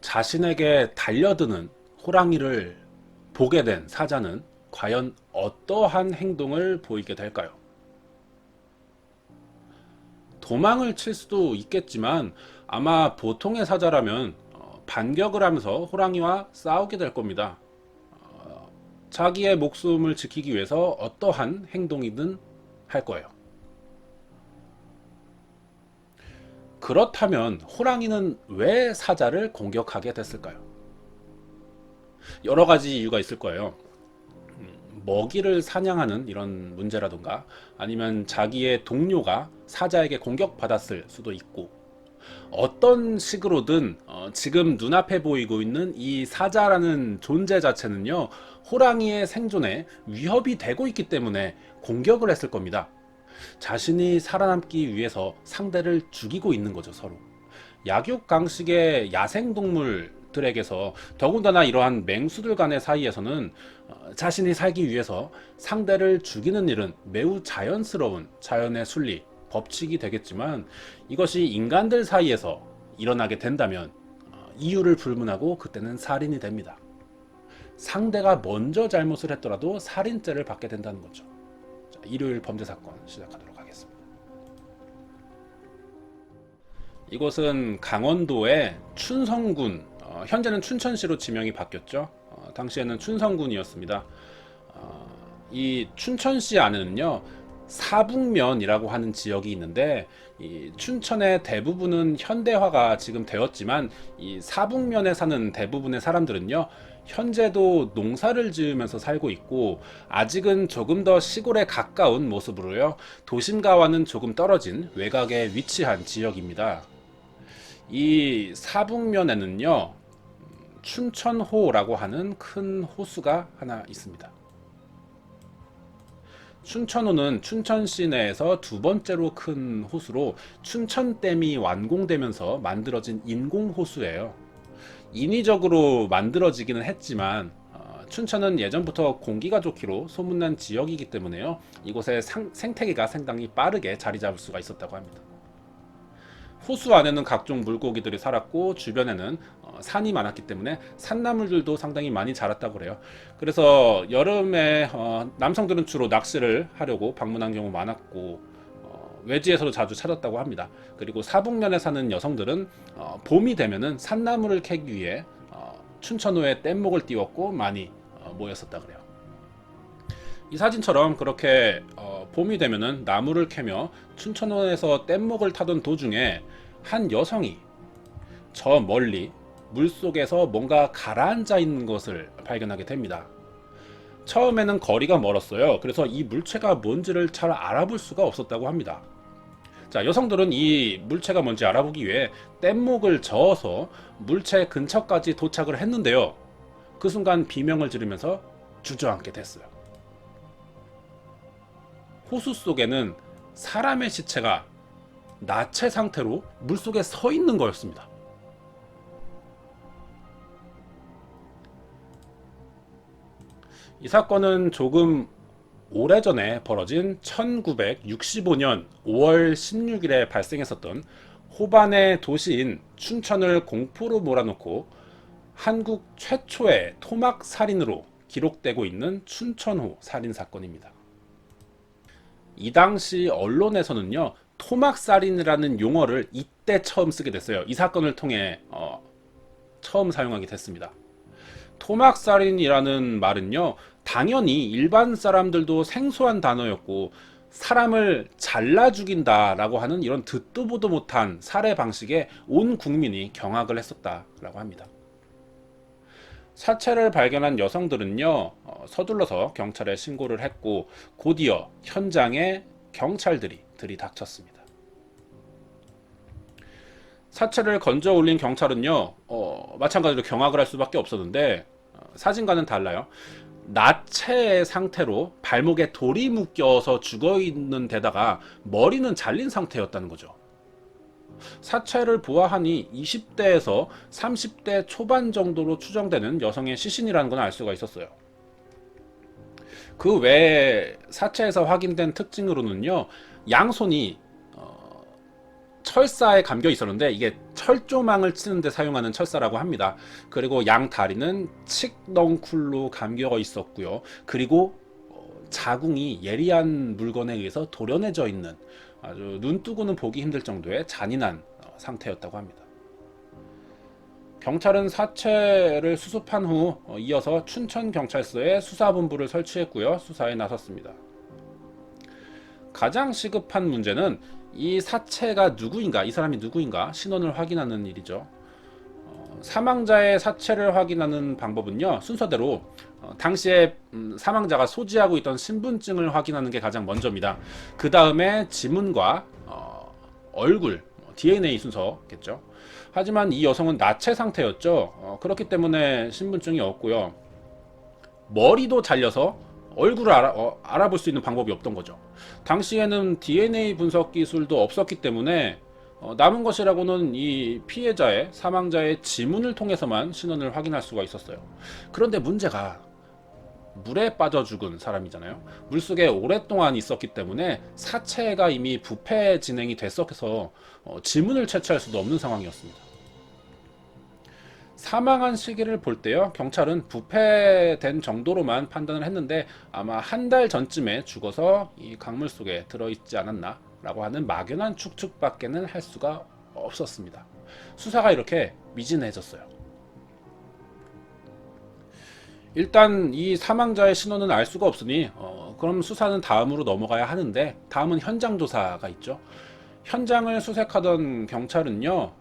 자신에게 달려드는 호랑이를 보게 된 사자는 과연 어떠한 행동을 보이게 될까요? 도망을 칠 수도 있겠지만 아마 보통의 사자라면 반격을 하면서 호랑이와 싸우게 될 겁니다. 자기의 목숨을 지키기 위해서 어떠한 행동이든 할 거예요. 그렇다면 호랑이는 왜 사자를 공격하게 됐을까요? 여러 가지 이유가 있을 거예요. 먹이를 사냥하는 이런 문제라든가 아니면 자기의 동료가 사자에게 공격받았을 수도 있고, 어떤 식으로든 지금 눈앞에 보이고 있는 이 사자라는 존재 자체는요, 호랑이의 생존에 위협이 되고 있기 때문에 공격을 했을 겁니다. 자신이 살아남기 위해서 상대를 죽이고 있는 거죠, 서로. 약육강식의 야생동물들에게서, 더군다나 이러한 맹수들 간의 사이에서는 자신이 살기 위해서 상대를 죽이는 일은 매우 자연스러운 자연의 순리, 법칙이 되겠지만, 이것이 인간들 사이에서 일어나게 된다면 이유를 불문하고 그때는 살인이 됩니다. 상대가 먼저 잘못을 했더라도 살인죄를 받게 된다는 거죠. 자, 일요일 범죄사건 시작하도록 하겠습니다. 이곳은 강원도의 춘성군, 현재는 춘천시로 지명이 바뀌었죠. 당시에는 춘성군이었습니다. 이 춘천시 안에는요, 사북면이라고 하는 지역이 있는데, 이 춘천의 대부분은 현대화가 지금 되었지만 이 사북면에 사는 대부분의 사람들은요, 현재도 농사를 지으면서 살고 있고, 아직은 조금 더 시골에 가까운 모습으로요, 도심가와는 조금 떨어진 외곽에 위치한 지역입니다. 이 사북면에는요, 춘천호라고 하는 큰 호수가 하나 있습니다. 춘천호는 춘천시 내에서 두 번째로 큰 호수로 춘천댐이 완공되면서 만들어진 인공호수예요. 인위적으로 만들어지기는 했지만 춘천은 예전부터 공기가 좋기로 소문난 지역이기 때문에요, 이곳의 생태계가 상당히 빠르게 자리 잡을 수가 있었다고 합니다. 호수 안에는 각종 물고기들이 살았고, 주변에는 산이 많았기 때문에 산나물들도 상당히 많이 자랐다고 그래요. 그래서 여름에 남성들은 주로 낚시를 하려고 방문한 경우 많았고, 외지에서도 자주 찾았다고 합니다. 그리고 사북면에 사는 여성들은 봄이 되면은 산나물을 캐기 위해 춘천호에 뗏목을 띄웠고 많이 모였었다 그래요. 이 사진처럼 그렇게 봄이 되면은 나무를 캐며 춘천호에서 뗏목을 타던 도중에 한 여성이 저 멀리 물속에서 뭔가 가라앉아 있는 것을 발견하게 됩니다. 처음에는 거리가 멀었어요. 그래서 이 물체가 뭔지를 잘 알아볼 수가 없었다고 합니다. 자, 여성들은 이 물체가 뭔지 알아보기 위해 뗏목을 저어서 물체 근처까지 도착을 했는데요, 그 순간 비명을 지르면서 주저앉게 됐어요. 호수 속에는 사람의 시체가 나체 상태로 물속에 서 있는 거였습니다. 이 사건은 조금 오래전에 벌어진 1965년 5월 16일에 발생했었던 호반의 도시인 춘천을 공포로 몰아넣고 한국 최초의 토막 살인으로 기록되고 있는 춘천호 살인 사건입니다. 이 당시 언론에서는요, 토막살인이라는 용어를 이때 처음 쓰게 됐어요. 이 사건을 통해 처음 사용하게 됐습니다. 토막살인이라는 말은요, 당연히 일반 사람들도 생소한 단어였고, 사람을 잘라 죽인다라고 하는 이런 듣도 보도 못한 살해 방식에 온 국민이 경악을 했었다라고 합니다. 사체를 발견한 여성들은요, 서둘러서 경찰에 신고를 했고, 곧이어 현장에 경찰들이 들이닥쳤습니다. 사체를 건져 올린 경찰은요, 마찬가지로 경악을 할 수밖에 없었는데, 사진과는 달라요. 나체의 상태로 발목에 돌이 묶여서 죽어 있는 데다가 머리는 잘린 상태였다는 거죠. 사체를 보아하니 20대에서 30대 초반 정도로 추정되는 여성의 시신이라는 건 알 수가 있었어요. 그 외에 사체에서 확인된 특징으로는요, 양손이 철사에 감겨 있었는데 이게 철조망을 치는데 사용하는 철사라고 합니다. 그리고 양 다리는 칡넝쿨로 감겨 있었고요. 그리고 자궁이 예리한 물건에 의해서 도려내져 있는 아주 눈뜨고는 보기 힘들 정도의 잔인한 상태였다고 합니다. 경찰은 사체를 수습한 후 이어서 춘천경찰서에 수사본부를 설치했고요. 수사에 나섰습니다. 가장 시급한 문제는 이 사체가 누구인가, 이 사람이 누구인가 신원을 확인하는 일이죠. 사망자의 사체를 확인하는 방법은요, 순서대로 당시에 사망자가 소지하고 있던 신분증을 확인하는 게 가장 먼저입니다. 그 다음에 지문과 얼굴, DNA 순서겠죠. 하지만 이 여성은 나체 상태였죠. 그렇기 때문에 신분증이 없고요. 머리도 잘려서 얼굴을 알아볼 수 있는 방법이 없던 거죠. 당시에는 DNA 분석 기술도 없었기 때문에 남은 것이라고는 이 피해자의, 사망자의 지문을 통해서만 신원을 확인할 수가 있었어요. 그런데 문제가 물에 빠져 죽은 사람이잖아요. 물속에 오랫동안 있었기 때문에 사체가 이미 부패 진행이 됐어서 지문을 채취할 수도 없는 상황이었습니다. 사망한 시기를 볼 때요, 경찰은 부패된 정도로만 판단을 했는데 아마 한 달 전쯤에 죽어서 이 강물 속에 들어있지 않았나 라고 하는 막연한 추측밖에는 할 수가 없었습니다. 수사가 이렇게 미진해졌어요. 일단 이 사망자의 신원은 알 수가 없으니 그럼 수사는 다음으로 넘어가야 하는데, 다음은 현장 조사가 있죠. 현장을 수색하던 경찰은요,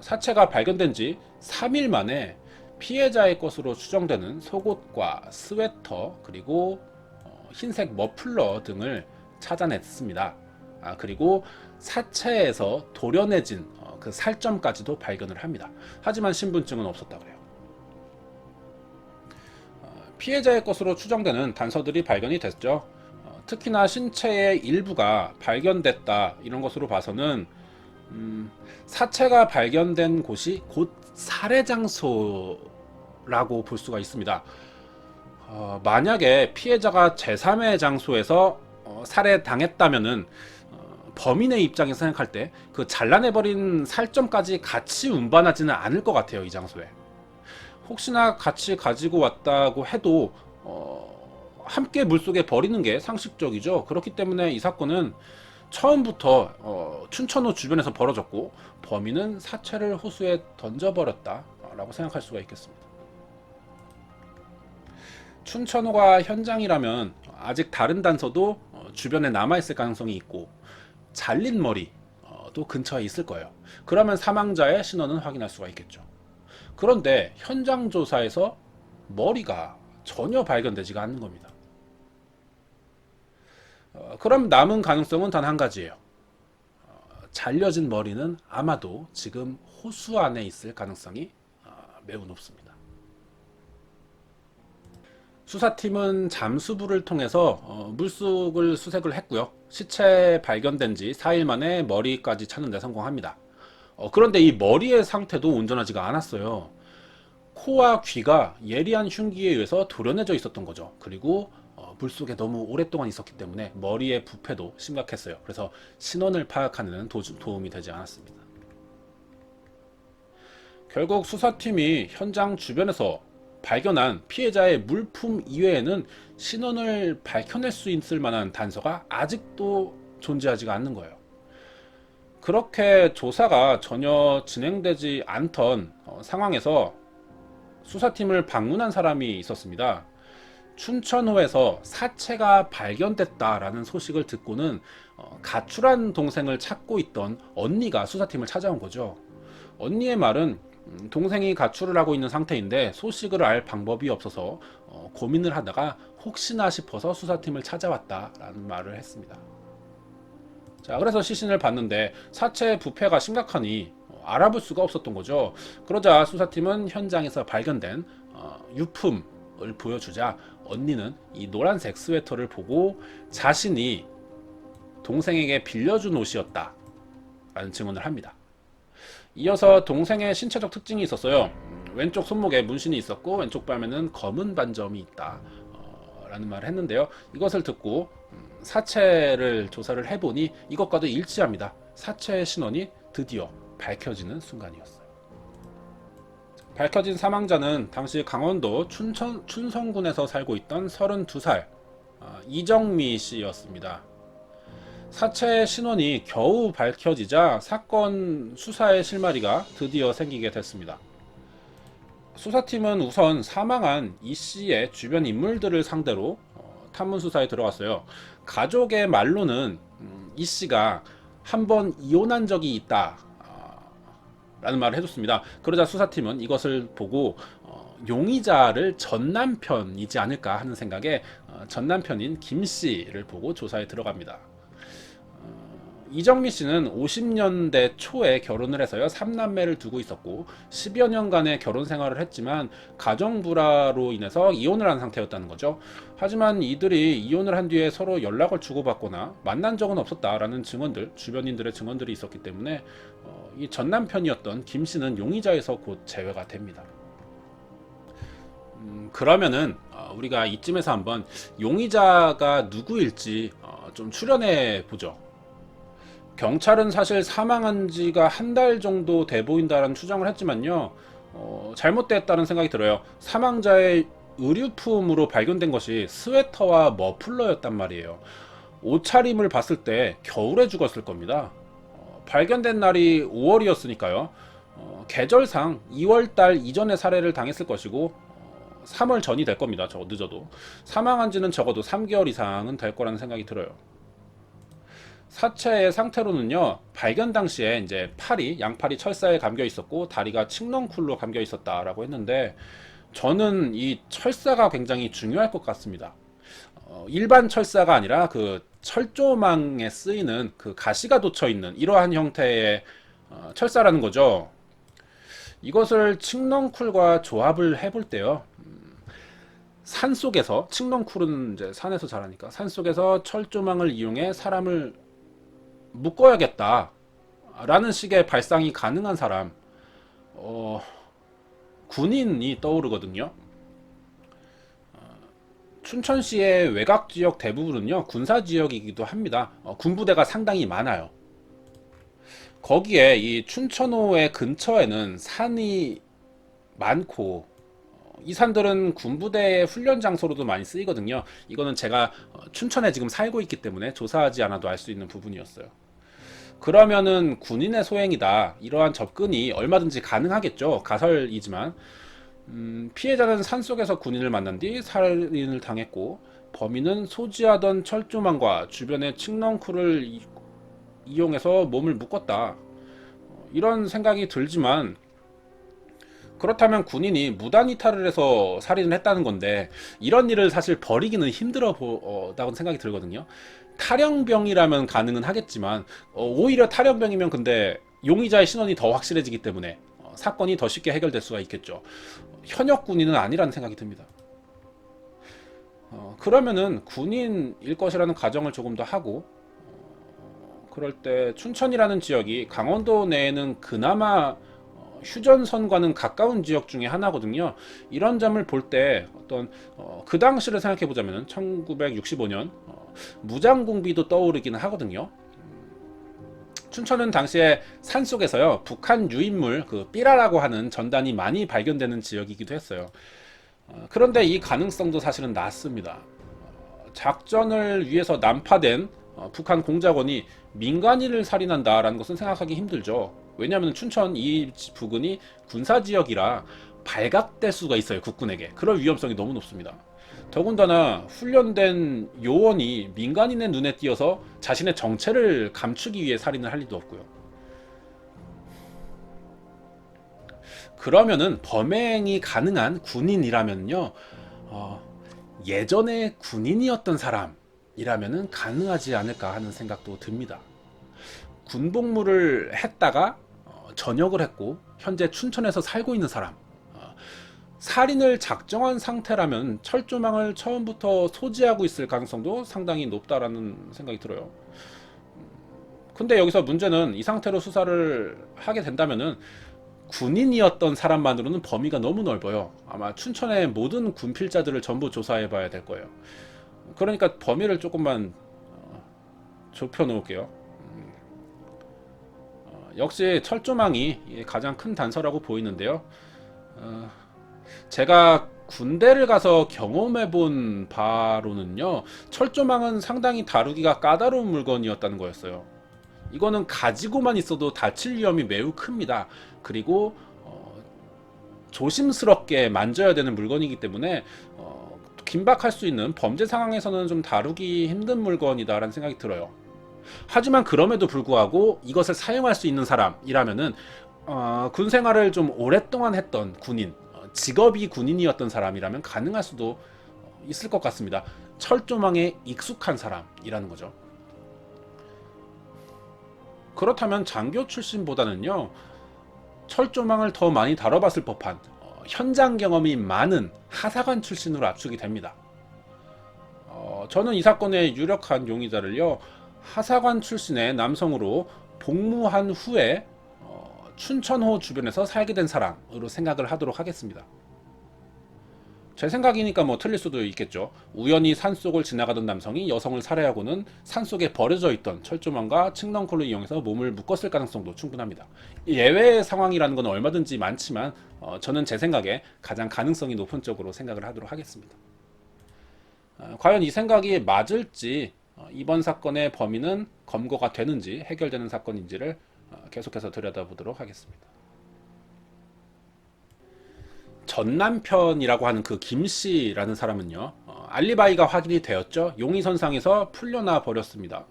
사체가 발견된 지 3일 만에 피해자의 것으로 추정되는 속옷과 스웨터, 그리고 흰색 머플러 등을 찾아냈습니다. 그리고 사체에서 도려내진 그 살점까지도 발견을 합니다. 하지만 신분증은 없었다고 해요. 피해자의 것으로 추정되는 단서들이 발견이 됐죠. 특히나 신체의 일부가 발견됐다, 이런 것으로 봐서는 사체가 발견된 곳이 곧 살해 장소라고 볼 수가 있습니다. 만약에 피해자가 제3의 장소에서 살해당했다면은 범인의 입장에서 생각할 때 그 잘라내버린 살점까지 같이 운반하지는 않을 것 같아요. 이 장소에 혹시나 같이 가지고 왔다고 해도 함께 물속에 버리는 게 상식적이죠. 그렇기 때문에 이 사건은 처음부터 춘천호 주변에서 벌어졌고 범인은 사체를 호수에 던져버렸다라고 생각할 수가 있겠습니다. 춘천호가 현장이라면 아직 다른 단서도 주변에 남아있을 가능성이 있고 잘린 머리도 근처에 있을 거예요. 그러면 사망자의 신원은 확인할 수가 있겠죠. 그런데 현장 조사에서 머리가 전혀 발견되지가 않는 겁니다. 그럼 남은 가능성은 단 한 가지예요. 잘려진 머리는 아마도 지금 호수 안에 있을 가능성이 매우 높습니다. 수사팀은 잠수부를 통해서 물속을 수색을 했고요. 시체 발견된 지 4일 만에 머리까지 찾는 데 성공합니다. 그런데 이 머리의 상태도 온전하지가 않았어요. 코와 귀가 예리한 흉기에 의해서 도려내져 있었던 거죠. 그리고 물속에 너무 오랫동안 있었기 때문에 머리의 부패도 심각했어요. 그래서 신원을 파악하는 도움이 되지 않았습니다. 결국 수사팀이 현장 주변에서 발견한 피해자의 물품 이외에는 신원을 밝혀낼 수 있을 만한 단서가 아직도 존재하지가 않는 거예요. 그렇게 조사가 전혀 진행되지 않던 상황에서 수사팀을 방문한 사람이 있었습니다. 춘천호에서 사체가 발견됐다라는 소식을 듣고는 가출한 동생을 찾고 있던 언니가 수사팀을 찾아온 거죠. 언니의 말은 동생이 가출을 하고 있는 상태인데 소식을 알 방법이 없어서 고민을 하다가 혹시나 싶어서 수사팀을 찾아왔다라는 말을 했습니다. 자, 그래서 시신을 봤는데 사체의 부패가 심각하니 알아볼 수가 없었던 거죠. 그러자 수사팀은 현장에서 발견된 유품을 보여주자 언니는 이 노란색 스웨터를 보고 자신이 동생에게 빌려준 옷이었다 라는 증언을 합니다. 이어서 동생의 신체적 특징이 있었어요. 왼쪽 손목에 문신이 있었고 왼쪽 뺨에는 검은 반점이 있다 라는 말을 했는데요. 이것을 듣고 사체를 조사를 해보니 이것과도 일치합니다. 사체의 신원이 드디어 밝혀지는 순간이었어요. 밝혀진 사망자는 당시 강원도 춘성군에서 살고 있던 32살 이정미 씨였습니다. 사체의 신원이 겨우 밝혀지자 사건 수사의 실마리가 드디어 생기게 됐습니다. 수사팀은 우선 사망한 이 씨의 주변 인물들을 상대로 탐문 수사에 들어갔어요. 가족의 말로는 이 씨가 한번 이혼한 적이 있다 라는 말을 해줬습니다. 그러자 수사팀은 이것을 보고 용의자를 전남편이지 않을까 하는 생각에 전남편인 김 씨를 보고 조사에 들어갑니다. 이정미 씨는 50년대 초에 결혼을 해서요 3남매를 두고 있었고 10여 년간의 결혼 생활을 했지만 가정 불화로 인해서 이혼을 한 상태였다는 거죠. 하지만 이들이 이혼을 한 뒤에 서로 연락을 주고받거나 만난 적은 없었다라는 증언들, 주변인들의 증언들이 있었기 때문에 이 전 남편이었던 김 씨는 용의자에서 곧 제외가 됩니다. 그러면은 우리가 이쯤에서 한번 용의자가 누구일지 좀 추려내 보죠. 경찰은 사실 사망한 지가 한 달 정도 돼 보인다는 추정을 했지만요 잘못됐다는 생각이 들어요. 사망자의 의류품으로 발견된 것이 스웨터와 머플러였단 말이에요. 옷차림을 봤을 때 겨울에 죽었을 겁니다. 발견된 날이 5월이었으니까요 계절상 2월달 이전에 살해를 당했을 것이고 3월 전이 될 겁니다. 저 늦어도 사망한 지는 적어도 3개월 이상은 될 거라는 생각이 들어요. 사체의 상태로는요 발견 당시에 이제 양팔이 철사에 감겨 있었고 다리가 칡넝쿨로 감겨 있었다라고 했는데 저는 이 철사가 굉장히 중요할 것 같습니다. 일반 철사가 아니라 그 철조망에 쓰이는 그 가시가 돋쳐 있는 이러한 형태의 철사라는 거죠. 이것을 칡넝쿨과 조합을 해볼 때요 산 속에서 칡넝쿨은 이제 산에서 자라니까 산 속에서 철조망을 이용해 사람을 묶어야겠다 라는 식의 발상이 가능한 사람 군인이 떠오르거든요. 춘천시의 외곽지역 대부분은요 군사지역이기도 합니다. 군부대가 상당히 많아요. 거기에 이 춘천호의 근처에는 산이 많고 이 산들은 군부대의 훈련 장소로도 많이 쓰이거든요. 이거는 제가 춘천에 지금 살고 있기 때문에 조사하지 않아도 알 수 있는 부분이었어요. 그러면은 군인의 소행이다 이러한 접근이 얼마든지 가능하겠죠. 가설이지만 피해자는 산속에서 군인을 만난 뒤 살인을 당했고 범인은 소지하던 철조망과 주변의 칡넝쿨을 이용해서 몸을 묶었다 이런 생각이 들지만 그렇다면 군인이 무단 이탈을 해서 살인을 했다는 건데 이런 일을 사실 벌이기는 힘들어 보다고 생각이 들거든요. 탈영병이라면 가능은 하겠지만 오히려 탈영병이면 근데 용의자의 신원이 더 확실해지기 때문에 사건이 더 쉽게 해결될 수가 있겠죠. 현역 군인은 아니라는 생각이 듭니다. 그러면은 군인일 것이라는 가정을 조금 더 하고 그럴 때 춘천이라는 지역이 강원도 내에는 그나마 휴전선과는 가까운 지역 중에 하나거든요. 이런 점을 볼 때 어떤 그 당시를 생각해 보자면 1965년 무장공비도 떠오르기는 하거든요. 춘천은 당시에 산속에서요 북한 유인물 그 삐라라고 하는 전단이 많이 발견되는 지역이기도 했어요. 그런데 이 가능성도 사실은 낮습니다. 작전을 위해서 난파된 북한 공작원이 민간인을 살인한다라는 것은 생각하기 힘들죠. 왜냐하면 춘천 이 부근이 군사지역이라 발각될 수가 있어요. 국군에게. 그럴 위험성이 너무 높습니다. 더군다나 훈련된 요원이 민간인의 눈에 띄어서 자신의 정체를 감추기 위해 살인을 할 리도 없고요. 그러면은 범행이 가능한 군인이라면요 예전에 군인이었던 사람이라면은 가능하지 않을까 하는 생각도 듭니다. 군복무를 했다가 전역을 했고 현재 춘천에서 살고 있는 사람 살인을 작정한 상태라면 철조망을 처음부터 소지하고 있을 가능성도 상당히 높다라는 생각이 들어요. 근데 여기서 문제는 이 상태로 수사를 하게 된다면은 군인이었던 사람만으로는 범위가 너무 넓어요. 아마 춘천의 모든 군필자들을 전부 조사해 봐야 될 거예요. 그러니까 범위를 조금만 좁혀 놓을게요. 역시 철조망이 가장 큰 단서라고 보이는데요. 어, 제가 군대를 가서 경험해 본 바로는요, 철조망은 상당히 다루기가 까다로운 물건이었다는 거였어요. 이거는 가지고만 있어도 다칠 위험이 매우 큽니다. 그리고 조심스럽게 만져야 되는 물건이기 때문에 긴박할 수 있는 범죄 상황에서는 좀 다루기 힘든 물건이다라는 생각이 들어요. 하지만 그럼에도 불구하고 이것을 사용할 수 있는 사람이라면은 군 생활을 좀 오랫동안 했던 군인, 직업이 군인이었던 사람이라면 가능할 수도 있을 것 같습니다. 철조망에 익숙한 사람이라는 거죠. 그렇다면 장교 출신보다는요, 철조망을 더 많이 다뤄봤을 법한 현장 경험이 많은 하사관 출신으로 압축이 됩니다. 저는 이 사건의 유력한 용의자를요, 하사관 출신의 남성으로 복무한 후에 춘천호 주변에서 살게 된 사람으로 생각을 하도록 하겠습니다. 제 생각이니까 뭐 틀릴 수도 있겠죠. 우연히 산속을 지나가던 남성이 여성을 살해하고는 산속에 버려져 있던 철조망과 칡넝쿨을 이용해서 몸을 묶었을 가능성도 충분합니다. 예외의 상황이라는 건 얼마든지 많지만 저는 제 생각에 가장 가능성이 높은 쪽으로 생각을 하도록 하겠습니다. 과연 이 생각이 맞을지, 이번 사건의 범인은 검거가 되는지 해결되는 사건인지를 계속해서 들여다보도록 하겠습니다. 전 남편이라고 하는 그 김씨라는 사람은요, 알리바이가 확인이 되었죠. 용의선상에서 풀려나 버렸습니다.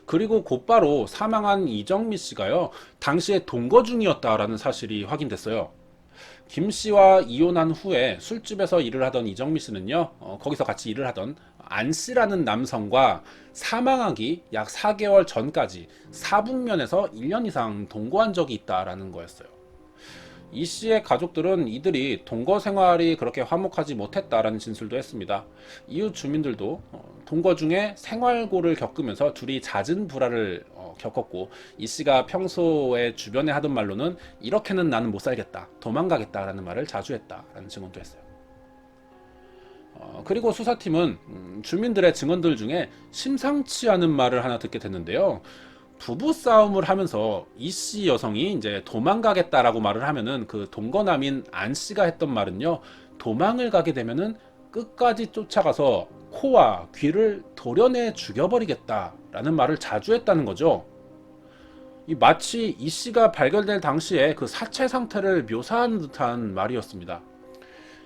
그리고 곧바로 사망한 이정미 씨가요, 당시에 동거 중이었다라는 사실이 확인됐어요. 김 씨와 이혼한 후에 술집에서 일을 하던 이정미 씨는요, 거기서 같이 일을 하던 안 씨라는 남성과 사망하기 약 4개월 전까지 사북면에서 1년 이상 동거한 적이 있다라는 거였어요. 이 씨의 가족들은 이들이 동거 생활이 그렇게 화목하지 못했다라는 진술도 했습니다. 이웃 주민들도 동거 중에 생활고를 겪으면서 둘이 잦은 불화를 겪었고, 이 씨가 평소에 주변에 하던 말로는 이렇게는 나는 못 살겠다, 도망가겠다라는 말을 자주 했다라는 증언도 했어요. 그리고 수사팀은 주민들의 증언들 중에 심상치 않은 말을 하나 듣게 됐는데요. 부부 싸움을 하면서 이 씨 여성이 이제 도망가겠다라고 말을 하면은 그 동거남인 안 씨가 했던 말은요, 도망을 가게 되면은 끝까지 쫓아가서 코와 귀를 도려내 죽여버리겠다라는 말을 자주 했다는 거죠. 이 마치 이 씨가 발견될 당시에 그 사체 상태를 묘사하는 듯한 말이었습니다.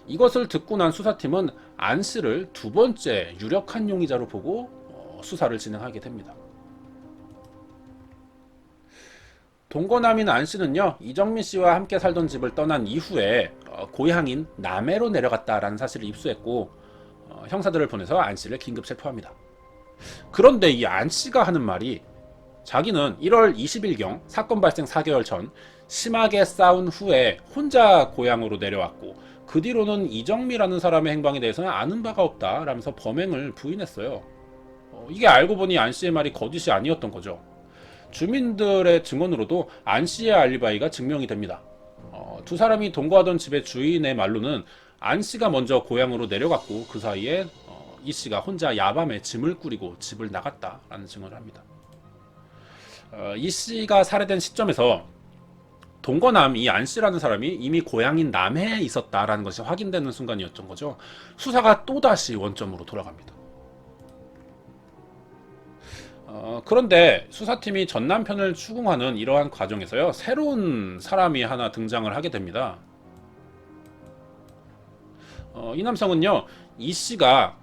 이것을 듣고 난 수사팀은 안 씨를 두 번째 유력한 용의자로 보고 수사를 진행하게 됩니다. 동거남인 안 씨는요, 이정미 씨와 함께 살던 집을 떠난 이후에 고향인 남해로 내려갔다라는 사실을 입수했고, 형사들을 보내서 안 씨를 긴급 체포합니다. 그런데 이 안 씨가 하는 말이, 자기는 1월 20일경 사건 발생 4개월 전 심하게 싸운 후에 혼자 고향으로 내려왔고, 그 뒤로는 이정미라는 사람의 행방에 대해서는 아는 바가 없다라면서 범행을 부인했어요. 이게 알고 보니 안 씨의 말이 거짓이 아니었던 거죠. 주민들의 증언으로도 안 씨의 알리바이가 증명이 됩니다. 두 사람이 동거하던 집의 주인의 말로는 안 씨가 먼저 고향으로 내려갔고, 그 사이에 이 씨가 혼자 야밤에 짐을 꾸리고 집을 나갔다라는 증언을 합니다. 이 씨가 살해된 시점에서 동거남 이 안 씨라는 사람이 이미 고향인 남해에 있었다라는 것이 확인되는 순간이었던 거죠. 수사가 또다시 원점으로 돌아갑니다. 그런데 수사팀이 전 남편을 추궁하는 이러한 과정에서요, 새로운 사람이 하나 등장을 하게 됩니다. 이 남성은요, 이 씨가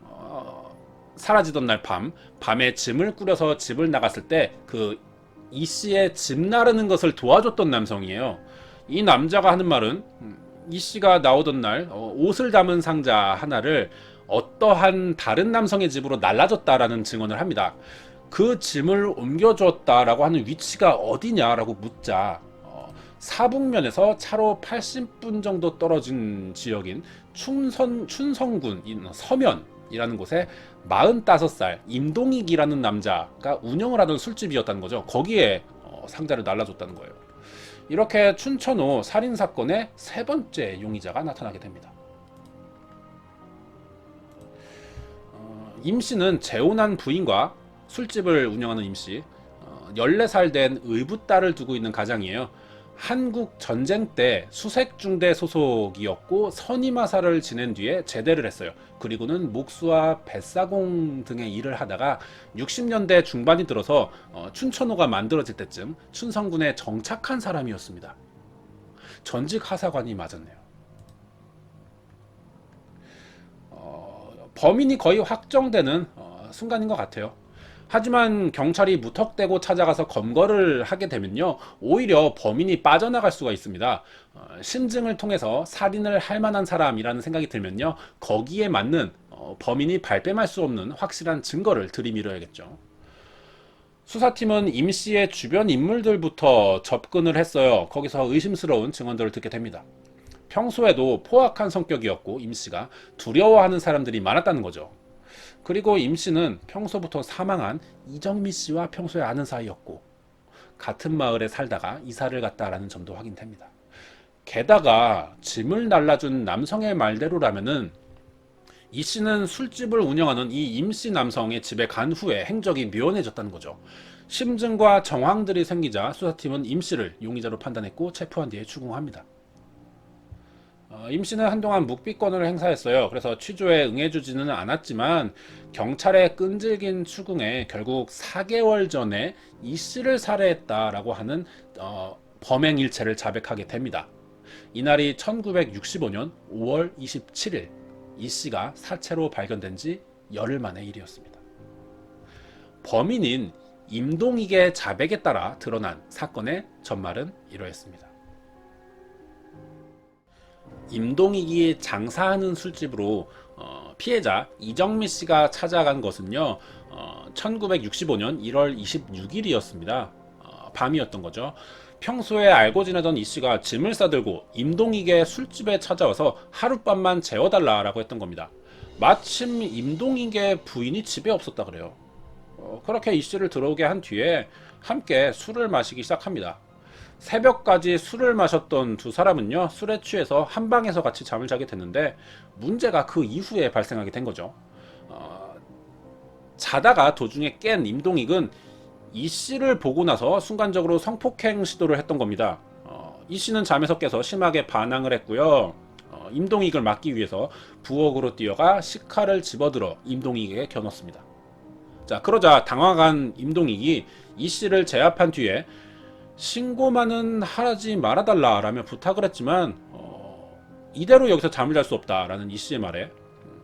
사라지던 날 밤에 짐을 꾸려서 집을 나갔을 때 이 씨의 짐 나르는 것을 도와줬던 남성이에요. 이 남자가 하는 말은 이 씨가 나오던 날 옷을 담은 상자 하나를 어떠한 다른 남성의 집으로 날라줬다라는 증언을 합니다. 그 짐을 옮겨줬다라고 하는 위치가 어디냐라고 묻자, 사북면에서 차로 80분 정도 떨어진 지역인 춘성군 서면이라는 곳에 45살 임동익이라는 남자가 운영을 하던 술집이었다는 거죠. 거기에 상자를 날라줬다는 거예요. 이렇게 춘천호 살인사건의 세 번째 용의자가 나타나게 됩니다. 임 씨는 재혼한 부인과 술집을 운영하는 임 씨, 14살 된 의붓딸을 두고 있는 가장이에요. 한국 전쟁 때 수색중대 소속이었고 선임하사를 지낸 뒤에 제대를 했어요. 그리고는 목수와 뱃사공 등의 일을 하다가 60년대 중반이 들어서 춘천호가 만들어질 때쯤 춘성군에 정착한 사람이었습니다. 전직 하사관이 맞았네요. 범인이 거의 확정되는 순간인 것 같아요. 하지만 경찰이 무턱대고 찾아가서 검거를 하게 되면요, 오히려 범인이 빠져나갈 수가 있습니다. 심증을 통해서 살인을 할 만한 사람이라는 생각이 들면요, 거기에 맞는 범인이 발뺌할 수 없는 확실한 증거를 들이밀어야겠죠. 수사팀은 임 씨의 주변 인물들부터 접근을 했어요. 거기서 의심스러운 증언들을 듣게 됩니다. 평소에도 포악한 성격이었고 임 씨가 두려워하는 사람들이 많았다는 거죠. 그리고 임 씨는 평소부터 사망한 이정미 씨와 평소에 아는 사이였고 같은 마을에 살다가 이사를 갔다라는 점도 확인됩니다. 게다가 짐을 날라준 남성의 말대로라면은 이 씨는 술집을 운영하는 이 임 씨 남성의 집에 간 후에 행적이 묘연해졌다는 거죠. 심증과 정황들이 생기자 수사팀은 임 씨를 용의자로 판단했고 체포한 뒤에 추궁합니다. 임 씨는 한동안 묵비권을 행사했어요. 그래서 취조에 응해주지는 않았지만 경찰의 끈질긴 추궁에 결국 4개월 전에 이 씨를 살해했다라고 하는 범행 일체를 자백하게 됩니다. 이날이 1965년 5월 27일 이 씨가 사체로 발견된 지 열흘 만의 일이었습니다. 범인인 임동익의 자백에 따라 드러난 사건의 전말은 이러했습니다. 임동익이 장사하는 술집으로 피해자 이정미 씨가 찾아간 것은요, 1965년 1월 26일이었습니다. 밤이었던 거죠. 평소에 알고 지내던 이 씨가 짐을 싸들고 임동익의 술집에 찾아와서 하룻밤만 재워달라라고 했던 겁니다. 마침 임동익의 부인이 집에 없었다 그래요. 그렇게 이 씨를 들어오게 한 뒤에 함께 술을 마시기 시작합니다. 새벽까지 술을 마셨던 두 사람은요, 술에 취해서 한 방에서 같이 잠을 자게 됐는데 문제가 그 이후에 발생하게 된 거죠. 자다가 도중에 깬 임동익은 이 씨를 보고 나서 순간적으로 성폭행 시도를 했던 겁니다. 이 씨는 잠에서 깨서 심하게 반항을 했고요. 임동익을 막기 위해서 부엌으로 뛰어가 식칼을 집어들어 임동익에게 겨눴습니다. 자, 그러자 당황한 임동익이 이 씨를 제압한 뒤에 신고만은 하지 말아달라라며 부탁을 했지만 이대로 여기서 잠을 잘 수 없다라는 이 씨의 말에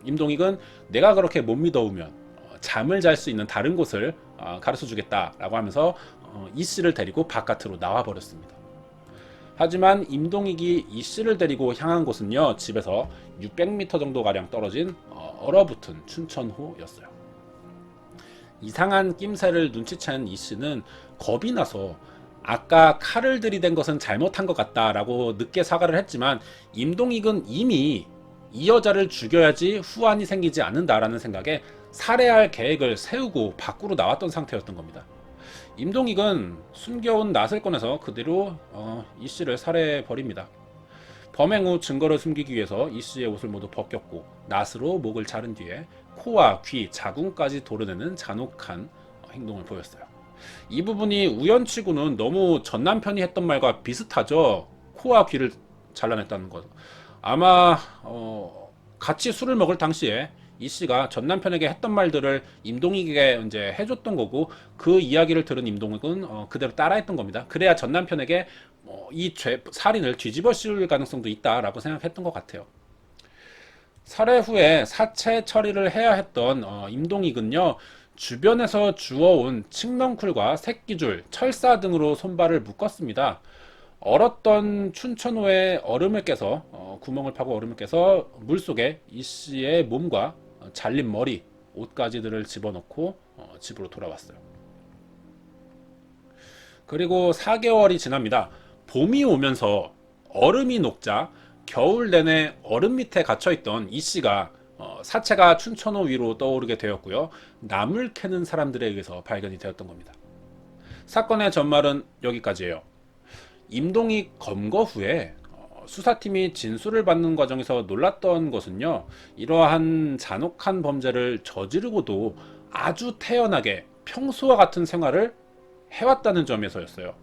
임동익은 내가 그렇게 못 믿어오면 잠을 잘 수 있는 다른 곳을 가르쳐 주겠다라고 하면서 이 씨를 데리고 바깥으로 나와 버렸습니다. 하지만 임동익이 이 씨를 데리고 향한 곳은요, 집에서 600m 정도 가량 떨어진 얼어붙은 춘천호였어요. 이상한 낌새를 눈치챈 이 씨는 겁이 나서 아까 칼을 들이댄 것은 잘못한 것 같다라고 늦게 사과를 했지만 임동익은 이미 이 여자를 죽여야지 후환이 생기지 않는다라는 생각에 살해할 계획을 세우고 밖으로 나왔던 상태였던 겁니다. 임동익은 숨겨온 낫을 꺼내서 그대로 이 씨를 살해해버립니다. 범행 후 증거를 숨기기 위해서 이 씨의 옷을 모두 벗겼고 낫으로 목을 자른 뒤에 코와 귀, 자궁까지 도려내는 잔혹한 행동을 보였어요. 이 부분이 우연치고는 너무 전 남편이 했던 말과 비슷하죠. 코와 귀를 잘라냈다는 것. 아마 같이 술을 먹을 당시에 이 씨가 전 남편에게 했던 말들을 임동익에게 이제 해줬던 거고 그 이야기를 들은 임동익은 그대로 따라했던 겁니다. 그래야 전 남편에게 이 살인을 뒤집어 씌울 가능성도 있다라고 생각했던 것 같아요. 살해 후에 사체 처리를 해야 했던 임동익은요, 주변에서 주워온 칡넝쿨과 새끼줄, 철사 등으로 손발을 묶었습니다. 얼었던 춘천호에 얼음을 깨서 구멍을 파고 얼음을 깨서 물속에 이 씨의 몸과 잘린 머리, 옷가지들을 집어넣고 집으로 돌아왔어요. 그리고 4개월이 지납니다. 봄이 오면서 얼음이 녹자 겨울 내내 얼음 밑에 갇혀있던 이 씨가 사체가 춘천호 위로 떠오르게 되었고요. 나물 캐는 사람들에 의해서 발견이 되었던 겁니다. 사건의 전말은 여기까지예요. 임동익 검거 후에 수사팀이 진술을 받는 과정에서 놀랐던 것은요, 이러한 잔혹한 범죄를 저지르고도 아주 태연하게 평소와 같은 생활을 해왔다는 점에서였어요.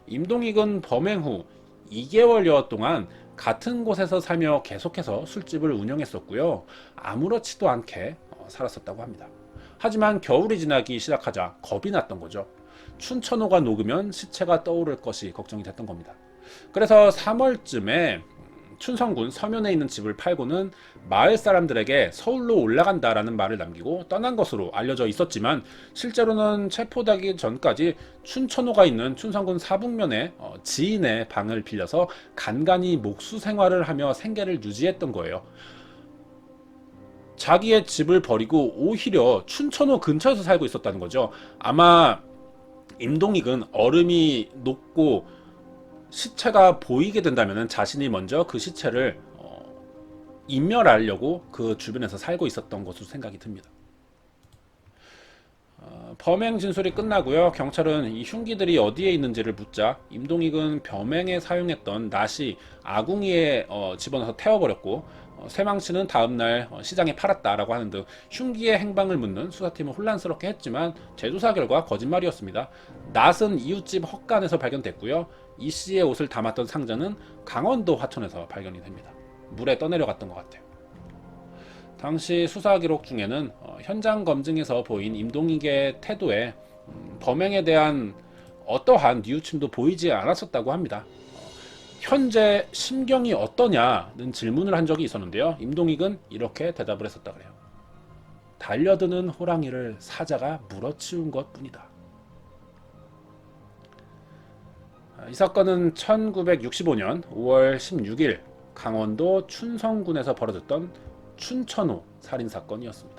임동익은 범행 후 2개월여 동안 같은 곳에서 살며 계속해서 술집을 운영했었고요. 아무렇지도 않게 살았었다고 합니다. 하지만 겨울이 지나기 시작하자 겁이 났던 거죠. 춘천호가 녹으면 시체가 떠오를 것이 걱정이 됐던 겁니다. 그래서 3월쯤에 춘성군 서면에 있는 집을 팔고는 마을 사람들에게 서울로 올라간다라는 말을 남기고 떠난 것으로 알려져 있었지만, 실제로는 체포되기 전까지 춘천호가 있는 춘성군 사북면에 지인의 방을 빌려서 간간히 목수 생활을 하며 생계를 유지했던 거예요. 자기의 집을 버리고 오히려 춘천호 근처에서 살고 있었다는 거죠. 아마 임동익은 얼음이 녹고 시체가 보이게 된다면 자신이 먼저 그 시체를 인멸하려고 그 주변에서 살고 있었던 것으로 생각이 듭니다. 범행 진술이 끝나고요. 경찰은 이 흉기들이 어디에 있는지를 묻자 임동익은 범행에 사용했던 낫이 아궁이에 집어넣어서 태워버렸고, 쇠망치는 다음날 시장에 팔았다라고 하는 등 흉기의 행방을 묻는 수사팀은 혼란스럽게 했지만 재조사 결과 거짓말이었습니다. 낫은 이웃집 헛간에서 발견됐고요. 이 씨의 옷을 담았던 상자는 강원도 화천에서 발견이 됩니다. 물에 떠내려갔던 것 같아요. 당시 수사 기록 중에는 현장 검증에서 보인 임동익의 태도에 범행에 대한 어떠한 뉘우침도 보이지 않았었다고 합니다. 현재 심경이 어떠냐는 질문을 한 적이 있었는데요. 임동익은 이렇게 대답을 했었다 그래요. 달려드는 호랑이를 사자가 물어치운 것뿐이다. 이 사건은 1965년 5월 16일 강원도 춘성군에서 벌어졌던 춘천호 살인사건이었습니다.